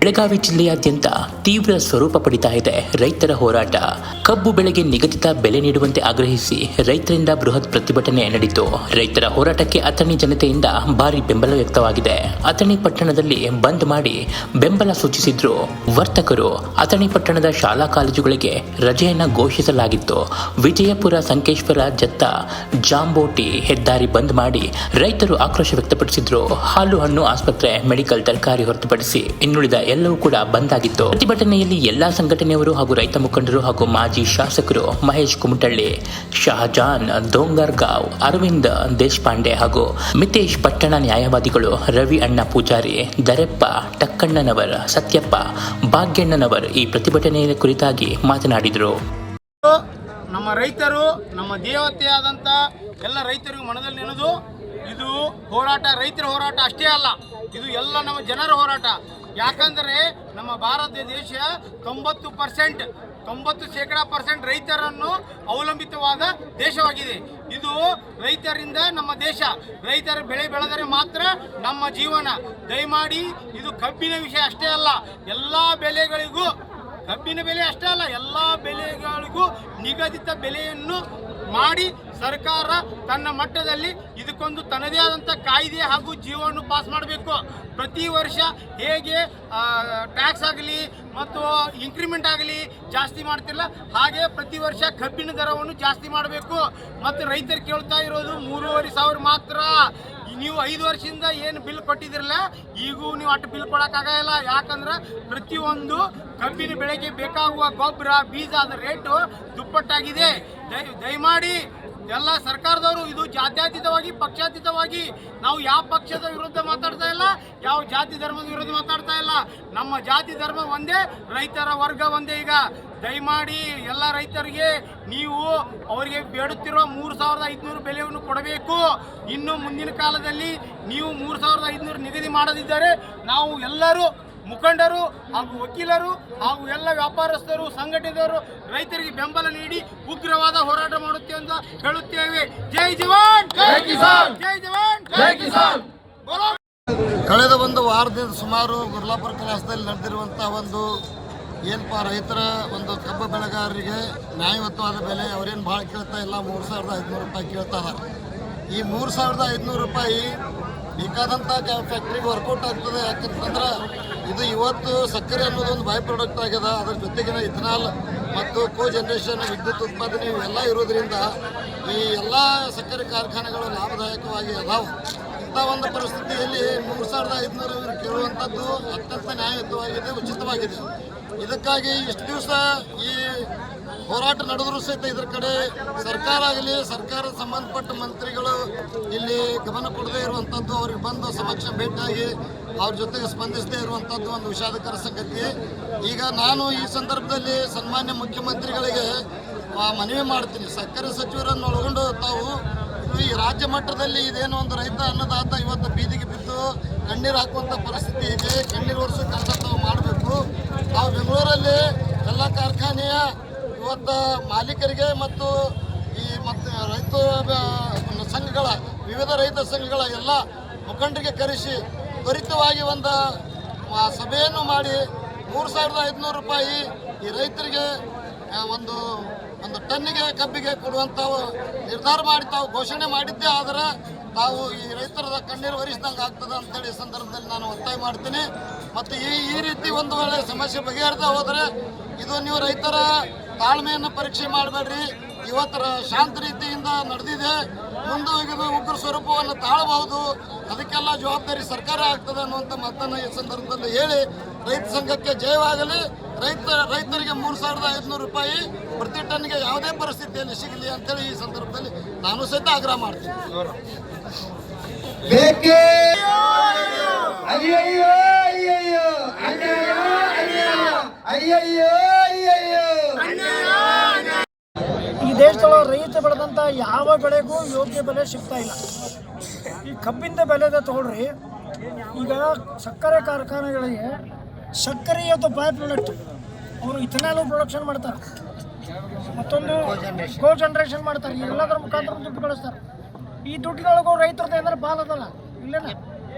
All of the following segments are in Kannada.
ಬೆಳಗಾವಿ ಜಿಲ್ಲೆಯಾದ್ಯಂತ ತೀವ್ರ ಸ್ವರೂಪ ಪಡಿತಾ ಇದೆ ರೈತರ ಹೋರಾಟ. ಕಬ್ಬು ಬೆಳೆಗೆ ನಿಗದಿತ ಬೆಲೆ ನೀಡುವಂತೆ ಆಗ್ರಹಿಸಿ ರೈತರಿಂದ ಬೃಹತ್ ಪ್ರತಿಭಟನೆ ನಡೆಯಿತು. ರೈತರ ಹೋರಾಟಕ್ಕೆ ಅಥಣಿ ಜನತೆಯಿಂದ ಭಾರಿ ಬೆಂಬಲ ವ್ಯಕ್ತವಾಗಿದೆ. ಅಥಣಿ ಪಟ್ಟಣದಲ್ಲಿ ಬಂದ್ ಮಾಡಿ ಬೆಂಬಲ ಸೂಚಿಸಿದ್ರು ವರ್ತಕರು. ಅಥಣಿ ಪಟ್ಟಣದ ಶಾಲಾ ಕಾಲೇಜುಗಳಿಗೆ ರಜೆಯನ್ನ ಘೋಷಿಸಲಾಗಿತ್ತು. ವಿಜಯಪುರ, ಸಂಕೇಶ್ವರ, ಜತ್ತ, ಜಾಂಬೋಟಿ ಹೆದ್ದಾರಿ ಬಂದ್ ಮಾಡಿ ರೈತರು ಆಕ್ರೋಶ ವ್ಯಕ್ತಪಡಿಸಿದ್ರು. ಹಾಲು ಹಣ್ಣು ಆಸ್ಪತ್ರೆ, ಮೆಡಿಕಲ್, ತರಕಾರಿ ಹೊರತುಪಡಿಸಿ ಇನ್ನುಳಿದ ಎಲ್ಲವೂ ಕೂಡ ಬಂದ್ ಆಗಿತ್ತು. ಪ್ರತಿಭಟನೆಯಲ್ಲಿ ಎಲ್ಲಾ ಸಂಘಟನೆಯವರು ಹಾಗೂ ರೈತ ಮುಖಂಡರು ಹಾಗೂ ಮಾಜಿ ಶಾಸಕರು ಮಹೇಶ್ ಕುಮಟಳ್ಳಿ, ಶಹಜಾನ್ ದೋಂಗರ್ಗಾವ್, ಅರವಿಂದ್ ದೇಶಪಾಂಡೆ ಹಾಗೂ ಮಿತೇಶ್ ಪಟ್ಟಣ ನ್ಯಾಯವಾದಿಗಳು, ರವಿ ಅಣ್ಣ ಪೂಜಾರಿ, ದರೆಪ್ಪ ಟಕ್ಕಣ್ಣನವರ್, ಸತ್ಯಪ್ಪ ಭಾಗ್ಯಣ್ಣನವರ್ ಈ ಪ್ರತಿಭಟನೆಯ ಕುರಿತಾಗಿ ಮಾತನಾಡಿದರು. ನಮ್ಮ ರೈತರು, ನಮ್ಮ ದೇವತೆಯಾದಂಥ ಎಲ್ಲ ರೈತರಿಗೂ ಮನದಲ್ಲಿ ನೆನೆದು ಇದು ಹೋರಾಟ ರೈತರ ಹೋರಾಟ ಅಷ್ಟೇ ಅಲ್ಲ, ಇದು ಎಲ್ಲ ನಮ್ಮ ಜನರ ಹೋರಾಟ. ಯಾಕಂದರೆ ನಮ್ಮ ಭಾರತ ದೇಶ 90% ರೈತರನ್ನು ಅವಲಂಬಿತವಾದ ದೇಶವಾಗಿದೆ. ಇದು ರೈತರಿಂದ ನಮ್ಮ ದೇಶ. ರೈತರ ಬೆಳೆ ಬೆಳೆದರೆ ಮಾತ್ರ ನಮ್ಮ ಜೀವನ. ದಯಮಾಡಿ ಇದು ಕಬ್ಬಿನ ವಿಷಯ ಅಷ್ಟೇ ಅಲ್ಲ, ಎಲ್ಲ ಬೆಳೆಗಳಿಗೂ ಕಬ್ಬಿನ ಬೆಲೆ ಅಷ್ಟೇ ಅಲ್ಲ, ಎಲ್ಲ ಬೆಳೆಗಳಿಗೂ ನಿಗದಿತ ಬೆಲೆಯನ್ನು ಮಾಡಿ ಸರ್ಕಾರ ತನ್ನ ಮಟ್ಟದಲ್ಲಿ ಇದಕ್ಕೊಂದು ತನ್ನದೇ ಆದಂಥ ಕಾಯ್ದೆ ಹಾಗೂ ಜೀವವನ್ನು ಪಾಸ್ ಮಾಡಬೇಕು. ಪ್ರತಿ ವರ್ಷ ಹೇಗೆ ಟ್ಯಾಕ್ಸ್ ಆಗಲಿ ಮತ್ತು ಇನ್ಕ್ರಿಮೆಂಟ್ ಆಗಲಿ ಜಾಸ್ತಿ ಮಾಡ್ತಿಲ್ಲ, ಹಾಗೆ ಪ್ರತಿ ವರ್ಷ ಕಬ್ಬಿನ ದರವನ್ನು ಜಾಸ್ತಿ ಮಾಡಬೇಕು. ಮತ್ತು ರೈತರು ಕೇಳ್ತಾ ಇರೋದು 3,500 ಮಾತ್ರ. ನೀವು 5 ವರ್ಷದಿಂದ ಏನು ಬಿಲ್ ಕೊಟ್ಟಿದ್ರಲ್ಲ, ಈಗೂ ನೀವು ಅಷ್ಟು ಬಿಲ್ ಕೊಡೋಕ್ಕಾಗಲ್ಲ. ಯಾಕಂದ್ರೆ ಪ್ರತಿಯೊಂದು ಕಬ್ಬಿನ ಬೆಳೆಗೆ ಬೇಕಾಗುವ ಗೊಬ್ಬರ, ಬೀಜ ಅದರ ರೇಟು ದುಪ್ಪಟ್ಟಾಗಿದೆ. ದಯಮಾಡಿ ಎಲ್ಲ ಸರ್ಕಾರದವರು ಇದು ಜಾತ್ಯತೀತವಾಗಿ, ಪಕ್ಷಾತೀತವಾಗಿ, ನಾವು ಯಾವ ಪಕ್ಷದ ವಿರುದ್ಧ ಮಾತಾಡ್ತಾ ಇಲ್ಲ, ಯಾವ ಜಾತಿ ಧರ್ಮದ ವಿರುದ್ಧ ಮಾತಾಡ್ತಾ ಇಲ್ಲ. ನಮ್ಮ ಜಾತಿ ಧರ್ಮ ಒಂದೇ, ರೈತರ ವರ್ಗ ಒಂದೇ. ಈಗ ದಯಮಾಡಿ ಎಲ್ಲ ರೈತರಿಗೆ ನೀವು ಅವರಿಗೆ ಬೇಡುತ್ತಿರೋ 3,500 ಬೆಲೆಯನ್ನು ಕೊಡಬೇಕು. ಇನ್ನು ಮುಂದಿನ ಕಾಲದಲ್ಲಿ ನೀವು 3,500 ನಿಗದಿ ಮಾಡದಿದ್ದರೆ ನಾವು ಎಲ್ಲರೂ ಮುಖಂಡರು ಹಾಗೂ ವಕೀಲರು ಹಾಗೂ ಎಲ್ಲ ವ್ಯಾಪಾರಸ್ಥರು, ಸಂಘಟನೆಯವರು ರೈತರಿಗೆ ಬೆಂಬಲ ನೀಡಿ ಉಗ್ರವಾದ ಹೋರಾಟ ಮಾಡುತ್ತೇವೆ ಅಂತ ಹೇಳುತ್ತೇವೆ. ಜೈ ಜವಾನ್, ಜೈ ಕಿಸಾನ್, ಜೈ ಜವಾನ್, ಜೈ ಕಿಸಾನ್. ಕಳೆದ ಒಂದು ವಾರದಿಂದ ಸುಮಾರು ಗುರ್ಲಾಪುರ ಕ್ರಾಸ್ದಲ್ಲಿ ನಡೆದಿರುವಂಥ ಒಂದು ಏನಪ್ಪ ರೈತರ ಒಂದು ಕಬ್ಬು ಬೆಳೆಗಾರರಿಗೆ ನ್ಯಾಯಯುತವಾದ ಬೆಲೆ ಅವರೇನು ಭಾಳ ಕೇಳ್ತಾ ಇಲ್ಲ, 3,500 ರೂಪಾಯಿ ಕೇಳ್ತಾ ಇದ್ದಾರೆ. ಈ 3,500 ರೂಪಾಯಿ ಬೇಕಾದಂಥ ಫ್ಯಾಕ್ಟ್ರಿಗೆ ವರ್ಕೌಟ್ ಆಗ್ತದೆ. ಯಾಕಂತಂದ್ರೆ ಇದು ಇವತ್ತು ಸಕ್ಕರೆ ಅನ್ನೋದೊಂದು ಬೈ ಪ್ರಾಡಕ್ಟ್ ಆಗ್ಯದ. ಅದ್ರ ಜೊತೆಗಿನ ಇಥನಾಲ್ ಮತ್ತು ಕೋ ಜನರೇಷನ್ ವಿದ್ಯುತ್ ಉತ್ಪಾದನೆ ಇವೆಲ್ಲ ಇರೋದ್ರಿಂದ ಈ ಎಲ್ಲ ಸಕ್ಕರೆ ಕಾರ್ಖಾನೆಗಳು ಲಾಭದಾಯಕವಾಗಿ ಅದಾವೆ. ಇಂಥ ಒಂದು ಪರಿಸ್ಥಿತಿಯಲ್ಲಿ 3,500 ಕೇಳುವಂಥದ್ದು ಅತ್ಯಂತ ನ್ಯಾಯಯುತವಾಗಿದೆ, ಉಚಿತವಾಗಿದೆ. ಇದಕ್ಕಾಗಿ ಇಷ್ಟು ದಿವಸ ಈ ಹೋರಾಟ ನಡೆದರೂ ಸಹಿತ ಇದರ ಕಡೆ ಸರ್ಕಾರ ಆಗಲಿ, ಸರ್ಕಾರದ ಸಂಬಂಧಪಟ್ಟ ಮಂತ್ರಿಗಳು ಇಲ್ಲಿ ಗಮನ ಕೊಡದೇ ಇರುವಂಥದ್ದು, ಅವ್ರಿಗೆ ಬಂದು ಸಮಕ್ಷ ಭೇಟಿಯಾಗಿ ಅವ್ರ ಜೊತೆಗೆ ಸ್ಪಂದಿಸದೇ ಇರುವಂಥದ್ದು ಒಂದು ವಿಷಾದಕರ ಸಂಗತಿ. ಈಗ ನಾನು ಈ ಸಂದರ್ಭದಲ್ಲಿ ಸನ್ಮಾನ್ಯ ಮುಖ್ಯಮಂತ್ರಿಗಳಿಗೆ ಮನವಿ ಮಾಡ್ತೀನಿ, ಸಕ್ಕರೆ ಸಚಿವರನ್ನು ಒಳಗೊಂಡು ತಾವು ಈ ರಾಜ್ಯ ಮಟ್ಟದಲ್ಲಿ ಇದೇನೋ ಒಂದು ರೈತ ಅನ್ನದಾತ ಇವತ್ತು ಬೀದಿಗೆ ಬಿದ್ದು ಕಣ್ಣೀರು ಹಾಕುವಂಥ ಪರಿಸ್ಥಿತಿ ಇದೆ. ಕಣ್ಣೀರು ಒರೆಸೋ ಕೆಲಸ ತಾವು ಮಾಡಬೇಕು. ತಾವು ಬೆಂಗಳೂರಲ್ಲಿ ಎಲ್ಲ ಕಾರ್ಖಾನೆಯ ಇವತ್ತು ಮಾಲೀಕರಿಗೆ ಮತ್ತು ರೈತ ಸಂಘಗಳ, ವಿವಿಧ ರೈತ ಸಂಘಗಳ ಎಲ್ಲ ಮುಖಂಡರಿಗೆ ಕರೆಸಿ ತ್ವರಿತವಾಗಿ ಒಂದು ಸಭೆಯನ್ನು ಮಾಡಿ 3,500 ರೂಪಾಯಿ ಈ ರೈತರಿಗೆ ಒಂದು ಟನ್ನಿಗೆ ಕಬ್ಬಿಗೆ ಕೊಡುವಂಥ ನಿರ್ಧಾರ ಮಾಡಿ ತಾವು ಘೋಷಣೆ ಮಾಡಿದ್ದೇ ಆದರೆ ತಾವು ಈ ರೈತರ ಕಣ್ಣೀರು ಒರೆಸಿದಂಗೆ ಆಗ್ತದೆ ಅಂತೇಳಿ ಈ ಸಂದರ್ಭದಲ್ಲಿ ನಾನು ಒತ್ತಾಯ ಮಾಡ್ತೀನಿ. ಮತ್ತು ಈ ರೀತಿ ಒಂದು ವೇಳೆ ಸಮಸ್ಯೆ ಬಗೆಹರಿದ ಹೋದರೆ ಇದು ನೀವು ರೈತರ ತಾಳ್ಮೆಯನ್ನು ಪರೀಕ್ಷೆ ಮಾಡಬೇಡ್ರಿ. ಇವತ್ತರ ಶಾಂತ ರೀತಿಯಿಂದ ನಡೆದಿದೆ, ಮುಂದೆ ಇದು ಉಗ್ರ ಸ್ವರೂಪವನ್ನು ತಾಳಬಹುದು. ಅದಕ್ಕೆಲ್ಲ ಜವಾಬ್ದಾರಿ ಸರ್ಕಾರ ಆಗ್ತದೆ ಅನ್ನುವಂಥ ಮಾತನ್ನು ಈ ಸಂದರ್ಭದಲ್ಲಿ ಹೇಳಿ ರೈತ ಸಂಘಕ್ಕೆ ಜಯವಾಗಲಿ. ರೈತರಿಗೆ 3,500 ರೂಪಾಯಿ ಪ್ರತಿ ಟನ್ಗೆ ಯಾವುದೇ ಪರಿಸ್ಥಿತಿಯಲ್ಲಿ ಸಿಗಲಿ ಅಂತೇಳಿ ಈ ಸಂದರ್ಭದಲ್ಲಿ ನಾನು ಸಹಿತ ಆಗ್ರಹ ಮಾಡ್ತೀನಿ. ಈ ದೇಶದೊಳಗೆ ರೈತ ಬೆಳೆದಂಥ ಯಾವ ಬೆಳೆಗೂ ಯೋಗ್ಯ ಬೆಲೆ ಸಿಗ್ತಾ ಇಲ್ಲ. ಈ ಕಬ್ಬಿಂದ ಬೆಲೆದ ತಗೊಳ್ರಿ, ಈಗ ಸಕ್ಕರೆ ಕಾರ್ಖಾನೆಗಳಿಗೆ ಸಕ್ಕರೆ ಇವತ್ತು ಬೈ ಪ್ರಾಡಕ್ಟ್, ಅವರು ಇಥನಾಲ್ ಪ್ರೊಡಕ್ಷನ್ ಮಾಡ್ತಾರೆ, ಮತ್ತೊಂದು ಕೋ ಜನರೇಷನ್ ಮಾಡ್ತಾರೆ. ಎಲ್ಲದರ ಮುಖಾಂತರ ದುಡ್ಡು ಗಳಿಸ್ತಾರೆ. ಈ ದುಡ್ಡಿನೊಳಗೂ ರೈತರದ್ದು ಏನಾದ್ರು ಬಾಲ್ ಅದಲ್ಲ, ಇಲ್ಲೇನ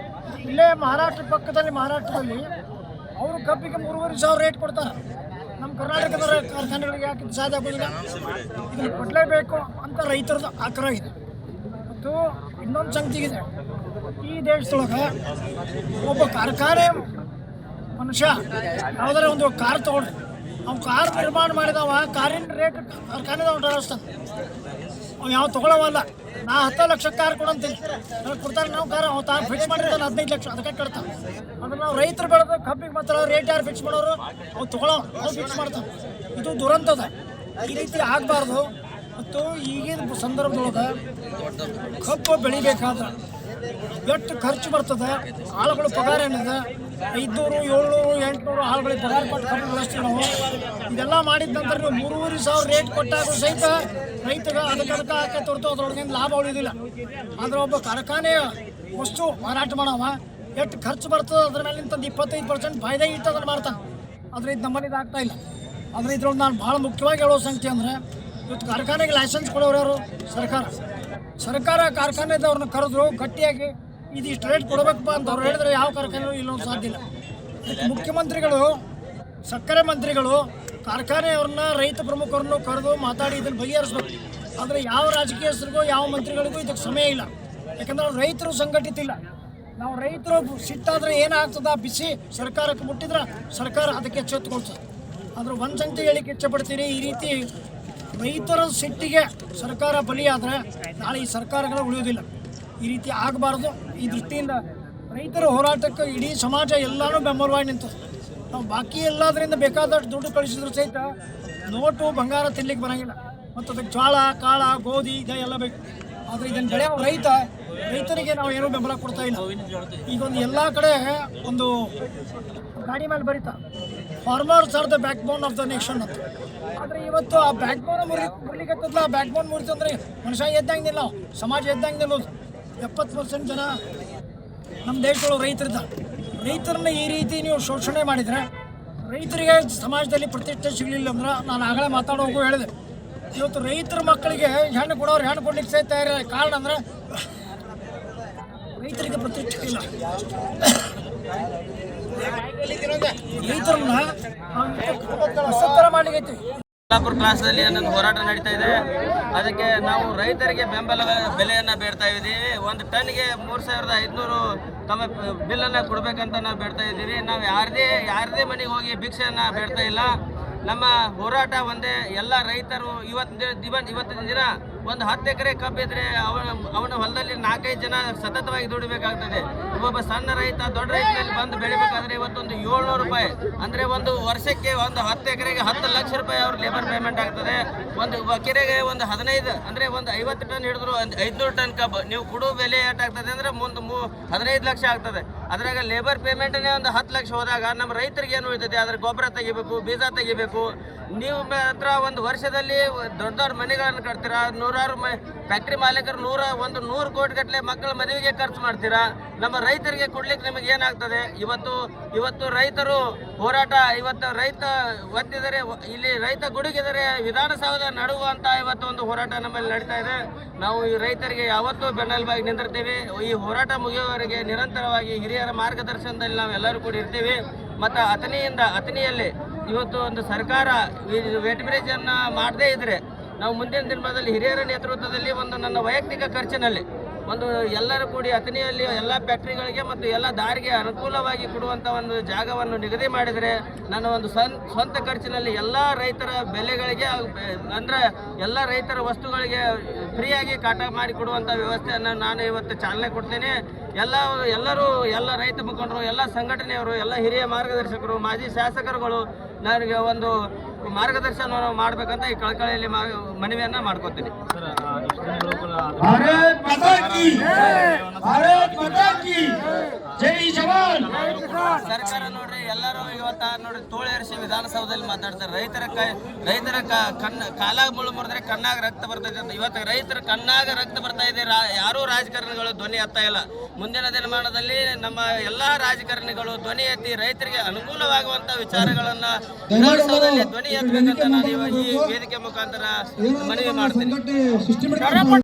ಇಲ್ಲೇ ಮಹಾರಾಷ್ಟ್ರ ಪಕ್ಕದಲ್ಲಿ ಮಹಾರಾಷ್ಟ್ರದಲ್ಲಿ ಅವರು ಕಬ್ಬಿಗೆ 3,500 ರೇಟ್ ಕೊಡ್ತಾರೆ. ನಮ್ಮ ಕರ್ನಾಟಕದ ಕಾರ್ಖಾನೆಗಳಿಗೆ ಯಾಕೆ ಸಾಧ್ಯ ಆಗೋದಿಲ್ಲ? ಇದನ್ನು ಕೊಡಲೇಬೇಕು ಅಂತ ರೈತರದ್ದು ಆಗ್ರಹ ಇದೆ. ಮತ್ತು ಇನ್ನೊಂದು ಸಂಗತಿ ಇದೆ, ಈ ದೇಶದೊಳಗೆ ಒಬ್ಬ ಕಾರ್ಖಾನೆ ಮನುಷ್ಯ ಯಾವುದಾರ ಒಂದು ಕಾರ್ ತೊಗೊಂಡ್ರೆ ಅವ್ನು ಕಾರ್ ನಿರ್ಮಾಣ ಮಾಡಿದವ ಕಾರಿನ ರೇಟ್ ಕಾರ್ಖಾನೆದವ ಡರಿಸ್ತಾನೆ. ಅವ್ನು ಯಾವ ತೊಗೊಳವಲ್ಲ. ನಾ 10 ಲಕ್ಷ ಕಾರ್ ಕೊಡಂತೀನಿ ಕೊಡ್ತಾರೆ, ನಾವು ಕಾರ್ ಅವ್ನು ತಾನು ಫಿಕ್ಸ್ ಮಾಡಿರ್ತಾನೆ 15 ಲಕ್ಷ, ಅದಕ್ಕೆ ಕಟ್ತಾನೆ. ಅಂದ್ರೆ ನಾವು ರೈತರು ಬೆಳೆದ ಕಬ್ಬಿಗೆ ಮಾತ್ರ ರೇಟ್ ಯಾರು ಫಿಕ್ಸ್ ಮಾಡೋರು? ಅವ್ನು ತೊಗೊಳೋ ಅವ್ನು ಫಿಕ್ಸ್ ಮಾಡ್ತಾನೆ. ಇದು ದುರಂತದ. ಈ ರೀತಿ ಆಗಬಾರ್ದು. ಮತ್ತು ಈಗಿನ ಸಂದರ್ಭದೊಳಗೆ ಕಬ್ಬು ಬೆಳಿಬೇಕಾದ್ರೆ ಎಷ್ಟು ಖರ್ಚು ಬರ್ತದೆ, ಆಳುಗಳು ಪಗಾರ ಏನಿದೆ 500, 700, 800 ಆಳುಗಳಿಗೆ ಪಗಾರ ಕೊಟ್ಟು ಕಬ್ಬು ಬೆಳೆಸ್ತೀವಿ ನಾವು. ಇದೆಲ್ಲ ಮಾಡಿದ ನಂತರ ನೀವು 3,500 ರೇಟ್ ಕೊಟ್ಟಾಗ ಸಹಿತ ರೈತಗೆ ಅದಕ್ಕೆ ಹಾಕಿ ತೊಡ್ತು, ಅದ್ರೊಳಗಿಂದ ಲಾಭ ಉಳಿಯೋದಿಲ್ಲ. ಆದರೆ ಒಬ್ಬ ಕಾರ್ಖಾನೆಯ ವಸ್ತು ಮಾರಾಟ ಮಾಡವ ಎಷ್ಟು ಖರ್ಚು ಬರ್ತದೆ ಅದ್ರ ಮೇಲಿಂದ 25% ಫಾಯ್ದೆ ಇಟ್ಟು ಅದನ್ನು ಮಾಡ್ತಾನೆ. ಆದರೆ ಇದು ನಮ್ಮಲ್ಲಿ ಇದಾಗ್ತಾ ಇಲ್ಲ. ಆದರೆ ಇದ್ರೊಳಗೆ ನಾನು ಭಾಳ ಮುಖ್ಯವಾಗಿ ಹೇಳೋ ಸಂಗತಿ ಅಂದರೆ, ಇವತ್ತು ಕಾರ್ಖಾನೆಗೆ ಲೈಸೆನ್ಸ್ ಕೊಡೋರು ಯಾರು? ಸರ್ಕಾರ ಕಾರ್ಖಾನೆದವ್ರನ್ನ ಕರೆದ್ರು ಗಟ್ಟಿಯಾಗಿ ಇದು ಇಷ್ಟು ರೇಟ್ ಕೊಡಬೇಕಪ್ಪ ಅಂತ ಅವ್ರು ಹೇಳಿದ್ರೆ ಯಾವ ಕಾರ್ಖಾನೆಯೂ ಇಲ್ಲೊಂದು ಸಾಧ್ಯ ಇಲ್ಲ. ಮುಖ್ಯಮಂತ್ರಿಗಳು, ಸಕ್ಕರೆ ಮಂತ್ರಿಗಳು ಕಾರ್ಖಾನೆಯವ್ರನ್ನ, ರೈತ ಪ್ರಮುಖರನ್ನು ಕರೆದು ಮಾತಾಡಿ ಇದನ್ನು ಬಗೆಹರಿಸ್ಬೇಕು. ಆದರೆ ಯಾವ ರಾಜಕೀಯಸ್ಥರಿಗೂ ಯಾವ ಮಂತ್ರಿಗಳಿಗೂ ಇದಕ್ಕೆ ಸಮಯ ಇಲ್ಲ. ಯಾಕಂದ್ರೆ ರೈತರು ಸಂಘಟಿತ ಇಲ್ಲ. ನಾವು ರೈತರು ಸಿಟ್ಟಾದರೆ ಏನಾಗ್ತದ, ಬಿಸಿ ಸರ್ಕಾರಕ್ಕೆ ಮುಟ್ಟಿದ್ರೆ ಸರ್ಕಾರ ಅದಕ್ಕೆ ಎಚ್ಚೆತ್ತುಕೊಳ್ತದೆ. ಆದರೆ ಒಂದು ಸಂಗತಿ ಹೇಳಿಕ್ಕೆ ಇಚ್ಛೆಪಡ್ತೀನಿ, ಈ ರೀತಿ ರೈತರ ಸಿಟ್ಟಿಗೆ ಸರ್ಕಾರ ಬಲಿಯಾದರೆ ನಾಳೆ ಈ ಸರ್ಕಾರಗಳು ಉಳಿಯೋದಿಲ್ಲ. ಈ ರೀತಿ ಆಗಬಾರ್ದು. ಈ ದೃಷ್ಟಿಯಿಂದ ರೈತರ ಹೋರಾಟಕ್ಕೆ ಇಡೀ ಸಮಾಜ ಎಲ್ಲನೂ ಬೆಂಬಲವಾಗಿ ನಿಂತದೆ. ನಾವು ಬಾಕಿ ಎಲ್ಲದರಿಂದ ಬೇಕಾದಷ್ಟು ದುಡ್ಡು ಕಳಿಸಿದ್ರು ಸಹಿತ ನೋಟು ಬಂಗಾರ ತಿನ್ಲಿಕ್ಕೆ ಬರೋಂಗಿಲ್ಲ. ಮತ್ತು ಅದಕ್ಕೆ ಜೋಳ, ಕಾಳ, ಗೋಧಿ ಇದೆಲ್ಲ ಬೇಕು. ಆದರೆ ಇದನ್ನು ಬೆಳೆಯೋ ರೈತರಿಗೆ ನಾವು ಏನೂ ಬೆಂಬಲ ಕೊಡ್ತಾ ಇಲ್ಲ. ಈಗ ಒಂದು ಎಲ್ಲ ಕಡೆ ಒಂದು ಗಾಡಿ ಮೇಲೆ ಬರೀತಾ farmers are the back bone of the nation ಅಂತ. ಆದರೆ ಇವತ್ತು ಆ ಬ್ಯಾಕ್ ಬೋನ್ ಮುರಿಲಿಕ್ಕತ್ತಲ್ಲ. ಆ ಬ್ಯಾಕ್ ಬೋನ್ ಮುರಿತು ಅಂದರೆ ಮನುಷ್ಯ ಎದ್ದಂಗಿಲ್ಲ, ಸಮಾಜ ಎದ್ದಂಗಿಲ್ಲ. 70% ಜನ ನಮ್ಮ ದೇಶದೊಳಗೆ ರೈತರಿದ್ದಾರೆ. ರೈತರನ್ನ ಈ ರೀತಿ ನೀವು ಶೋಷಣೆ ಮಾಡಿದರೆ ರೈತರಿಗೆ ಸಮಾಜದಲ್ಲಿ ಪ್ರತಿಷ್ಠೆ ಸಿಗಲಿಲ್ಲ ಅಂದ್ರೆ, ನಾನು ಆಗಲೇ ಮಾತಾಡೋಗೂ ಹೇಳಿದೆ, ಇವತ್ತು ರೈತರ ಮಕ್ಕಳಿಗೆ ಹೆಣ್ಣು ಕೊಡೋರು ಹೆಣ್ಣು ಕೊಡ್ಲಿಕ್ಕೆ ಸಹಿತ ತಯಾರಿಲ್ಲ. ಕಾರಣ ಅಂದರೆ ರೈತರಿಗೆ ಪ್ರತಿಷ್ಠೆ ಇಲ್ಲ. ರೈತರನ್ನ ಸತ್ತರ ಮಾಡ್ಲಿಕ್ಕೆ ಯಲ್ಲಾಪುರ ಕ್ಲಾಸ್ನಲ್ಲಿ ನನ್ನ ಹೋರಾಟ ನಡೀತಾ ಇದೆ. ಅದಕ್ಕೆ ನಾವು ರೈತರಿಗೆ ಬೆಂಬಲ ಬೆಲೆಯನ್ನು ಬೇಡ್ತಾ ಇದ್ದೀವಿ. ಒಂದು ಟನ್ಗೆ 3,500 ತಮ್ಮ ಬಿಲ್ಲನ್ನು ಕೊಡಬೇಕಂತ ನಾವು ಬೇಡ್ತಾ ಇದ್ದೀವಿ. ನಾವು ಯಾರದೇ ಮನೆಗೆ ಹೋಗಿ ಭಿಕ್ಷೆಯನ್ನು ಬೇಡ್ತಾ ಇಲ್ಲ. ನಮ್ಮ ಹೋರಾಟ ಒಂದೇ. ಎಲ್ಲ ರೈತರು ಇವತ್ತಿನ ದಿನ ಒಂದು 10 ಎಕರೆ ಕಬ್ಬಿದ್ರೆ ಅವನ ಹೊಲದಲ್ಲಿ 4-5 ಜನ ಸತತವಾಗಿ ದುಡಿಬೇಕಾಗ್ತದೆ. ಒಬ್ಬೊಬ್ಬ ಸಣ್ಣ ರೈತ ದೊಡ್ಡ ರೈತನಲ್ಲಿ ಬಂದು ಬೆಳಿಬೇಕಾದ್ರೆ ಇವತ್ತೊಂದು 700 ರೂಪಾಯಿ ಅಂದರೆ ಒಂದು ವರ್ಷಕ್ಕೆ ಒಂದು 10 ಎಕರೆಗೆ 10 ಲಕ್ಷ ರೂಪಾಯಿ ಅವ್ರ ಲೇಬರ್ ಪೇಮೆಂಟ್ ಆಗ್ತದೆ. ಒಂದು ಎಕರೆಗೆ ಒಂದು 15 ಅಂದರೆ ಒಂದು 50 ಟನ್ ಹಿಡಿದ್ರು 500 ಟನ್ ಕಬ್ಬು ನೀವು ಕೊಡೋ ಬೆಲೆ ಏಟಾಗ್ತದೆ ಅಂದರೆ ಮುಂದೆ 15 ಲಕ್ಷ ಆಗ್ತದೆ. ಅದ್ರಾಗ ಲೇಬರ್ ಪೇಮೆಂಟೇ ಒಂದು 10 ಲಕ್ಷ ಹೋದಾಗ ನಮ್ಮ ರೈತರಿಗೆ ಏನು ಉಳಿತದೆ? ಅದ್ರ ಗೊಬ್ಬರ ತೆಗಿಬೇಕು, ಬೀಜ ತೆಗಿಬೇಕು. ನೀವು ಮಾತ್ರ ಒಂದು ವರ್ಷದಲ್ಲಿ ದೊಡ್ಡ ದೊಡ್ಡ ಮನೆಗಳನ್ನು ಕಟ್ತೀರಾ. 100 ಫ್ಯಾಕ್ಟ್ರಿ ಮಾಲೀಕರು 100 ಕೋಟಿ ಗಟ್ಟಲೆ ಮಕ್ಕಳ ಮದುವೆಗೆ ಖರ್ಚು ಮಾಡ್ತೀರಾ. ನಮ್ಮ ರೈತರಿಗೆ ಕೊಡ್ಲಿಕ್ಕೆ ನಿಮಗೆ ಏನಾಗ್ತದೆ? ಇವತ್ತು ರೈತರು ಹೋರಾಟ, ಇವತ್ತು ರೈತ ಒತ್ತಿದರೆ, ಇಲ್ಲಿ ರೈತ ಗುಡುಗಿದರೆ ವಿಧಾನಸೌಧ ನಡುವಂತ ಇವತ್ತು ಒಂದು ಹೋರಾಟ ನಮ್ಮಲ್ಲಿ ನಡೀತಾ ಇದೆ. ನಾವು ಈ ರೈತರಿಗೆ ಯಾವತ್ತೂ ಬೆನ್ನೆಲುಬಾಗಿ ನಿಂತಿರ್ತೀವಿ. ಈ ಹೋರಾಟ ಮುಗಿಯುವವರೆಗೆ ನಿರಂತರವಾಗಿ ಹಿರಿಯರ ಮಾರ್ಗದರ್ಶನದಲ್ಲಿ ನಾವು ಎಲ್ಲರೂ ಕೂಡ ಇರ್ತೀವಿ. ಮತ್ತು ಅಥಣಿಯಲ್ಲಿ ಇವತ್ತು ಒಂದು ಸರ್ಕಾರ ವೇಟ್ ಬ್ರಿಡ್ಜನ್ನು ಮಾಡದೇ ಇದ್ದರೆ ನಾವು ಮುಂದಿನ ದಿನದಲ್ಲಿ ಹಿರಿಯರ ನೇತೃತ್ವದಲ್ಲಿ ಒಂದು ನನ್ನ ವೈಯಕ್ತಿಕ ಖರ್ಚಿನಲ್ಲಿ ಒಂದು ಎಲ್ಲರೂ ಕೂಡಿ ಅಥಣಿಯಲ್ಲಿ ಎಲ್ಲ ಫ್ಯಾಕ್ಟ್ರಿಗಳಿಗೆ ಮತ್ತು ಎಲ್ಲ ದಾರಿಗೆ ಅನುಕೂಲವಾಗಿ ಕೊಡುವಂಥ ಒಂದು ಜಾಗವನ್ನು ನಿಗದಿ ಮಾಡಿದರೆ ನನ್ನ ಒಂದು ಸ್ವಂತ ಖರ್ಚಿನಲ್ಲಿ ಎಲ್ಲ ರೈತರ ಬೆಲೆಗಳಿಗೆ ಅಂದರೆ ಎಲ್ಲ ರೈತರ ವಸ್ತುಗಳಿಗೆ ಫ್ರೀಯಾಗಿ ಕಾಟ ಮಾಡಿ ಕೊಡುವಂಥ ವ್ಯವಸ್ಥೆಯನ್ನು ನಾನು ಇವತ್ತು ಚಾಲನೆ ಕೊಡ್ತೇನೆ. ಎಲ್ಲ ರೈತ ಮುಖಂಡರು, ಎಲ್ಲ ಸಂಘಟನೆಯವರು, ಎಲ್ಲ ಹಿರಿಯ ಮಾರ್ಗದರ್ಶಕರು, ಮಾಜಿ ಶಾಸಕರುಗಳು ನನಗೆ ಒಂದು ಮಾರ್ಗದರ್ಶನ ಮಾಡಬೇಕಂತ ಈ ಕಳಕಳಿಯಲ್ಲಿ ಮನವಿಯನ್ನ ಮಾಡ್ಕೊತೀನಿ. ಸರ್ಕಾರ ನೋಡ್ರಿ ಎಲ್ಲರೂ ಇವತ್ತ ನೋಡ್ರಿ ತೋಳೇರಿಸಿ ವಿಧಾನಸೌಧದಲ್ಲಿ ಮಾತಾಡ್ತಾರೆ. ರೈತರ ಕಾಲಾಗ ಮುಳ್ಳು ಮುರಿದ್ರೆ ಕಣ್ಣಾಗ ರಕ್ತ ಬರ್ತೈತೆ ಅಂತ. ಇವತ್ತು ರೈತರ ಕಣ್ಣಾಗ ರಕ್ತ ಬರ್ತಾ ಇದೆ. ಯಾರೂ ರಾಜಕಾರಣಿಗಳು ಧ್ವನಿ ಎತ್ತಾ ಇಲ್ಲ. ಮುಂದಿನ ದಿನಮಾನದಲ್ಲಿ ನಮ್ಮ ಎಲ್ಲಾ ರಾಜಕಾರಣಿಗಳು ಧ್ವನಿ ಎತ್ತಿ ರೈತರಿಗೆ ಅನುಕೂಲವಾಗುವಂತ ವಿಚಾರಗಳನ್ನ ವಿಧಾನಸೌಧದಲ್ಲಿ ಧ್ವನಿ ಎತ್ತಬೇಕಂತ ನಾನು ಈ ವೇದಿಕೆ ಮುಖಾಂತರ ಮನವಿ ಮಾಡ್ತೀನಿ.